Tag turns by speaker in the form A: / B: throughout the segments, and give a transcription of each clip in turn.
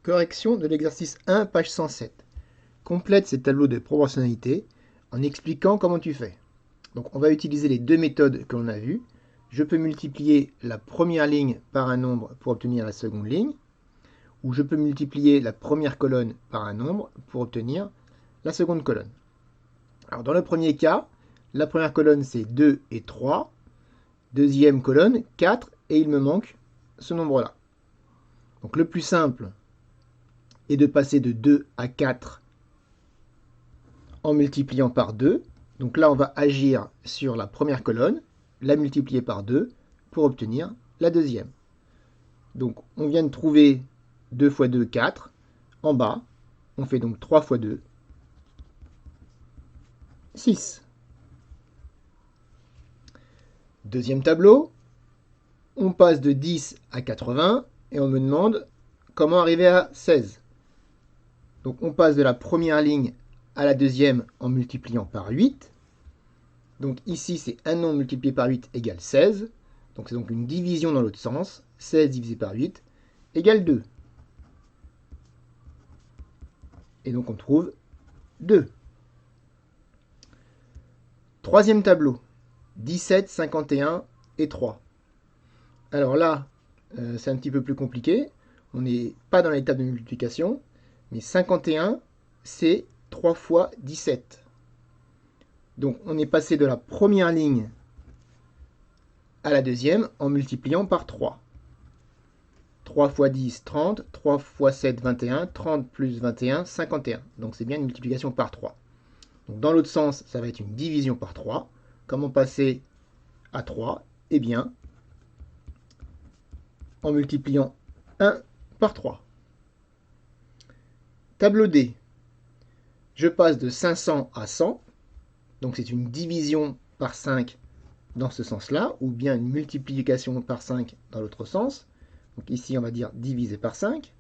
A: Correction de l'exercice 1, page 107. Complète ces tableaux de proportionnalité en expliquant comment tu fais. Donc on va utiliser les deux méthodes que l'on a vues. Je peux multiplier la première ligne par un nombre pour obtenir la seconde ligne, ou je peux multiplier la première colonne par un nombre pour obtenir la seconde colonne. Alors dans le premier cas, la première colonne c'est 2 et 3, deuxième colonne 4 et il me manque ce nombre-là. Donc le plus simple est de passer de 2 à 4 en multipliant par 2. Donc là, on va agir sur la première colonne, la multiplier par 2 pour obtenir la deuxième. Donc on vient de trouver 2 fois 2, 4. En bas, on fait donc 3 fois 2, 6. Deuxième tableau, on passe de 10 à 80 et on me demande comment arriver à 16. Donc on passe de la première ligne à la deuxième en multipliant par 8. Donc ici, c'est un nombre multiplié par 8 égale 16. Donc c'est donc une division dans l'autre sens. 16 divisé par 8 égale 2. Et donc on trouve 2. Troisième tableau. 17, 51 et 3. Alors là, c'est un petit peu plus compliqué. On n'est pas dans l'étape de multiplication. Mais 51, c'est 3 fois 17. Donc on est passé de la première ligne à la deuxième en multipliant par 3. 3 fois 10, 30. 3 fois 7, 21. 30 plus 21, 51. Donc c'est bien une multiplication par 3. Donc dans l'autre sens, ça va être une division par 3. Comment passer à 3? Eh bien, en multipliant 1 par 3. Tableau D. Je passe de 500 à 100. Donc c'est une division par 5 dans ce sens-là, ou bien une multiplication par 5 dans l'autre sens. Donc ici, on va dire divisé par 5.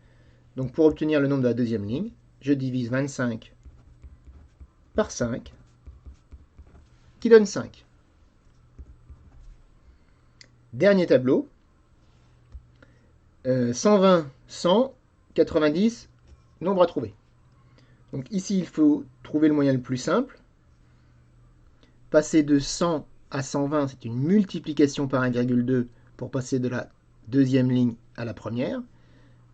A: Donc pour obtenir le nombre de la deuxième ligne, je divise 25 par 5, qui donne 5. Dernier tableau. 120, 100, 90, nombre à trouver. Donc ici, il faut trouver le moyen le plus simple. Passer de 100 à 120, c'est une multiplication par 1,2 pour passer de la deuxième ligne à la première.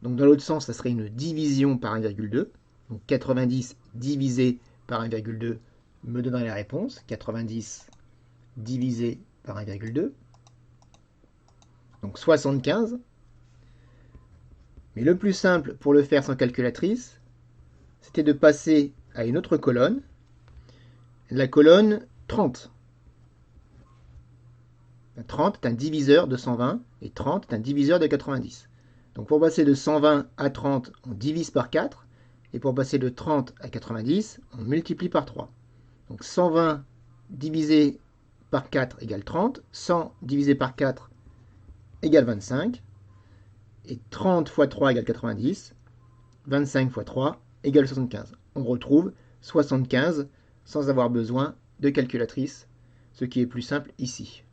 A: Donc dans l'autre sens, ça serait une division par 1,2. Donc 90 divisé par 1,2 me donnerait la réponse. 90 divisé par 1,2. Donc 75. Mais le plus simple pour le faire sans calculatrice, c'était de passer à une autre colonne, la colonne 30. 30 est un diviseur de 120 et 30 est un diviseur de 90. Donc pour passer de 120 à 30, on divise par 4. Et pour passer de 30 à 90, on multiplie par 3. Donc 120 divisé par 4 égale 30. 100 divisé par 4 égale 25. Et 30 fois 3 égale 90. 25 fois 3 égale 75. On retrouve 75 sans avoir besoin de calculatrice, ce qui est plus simple ici.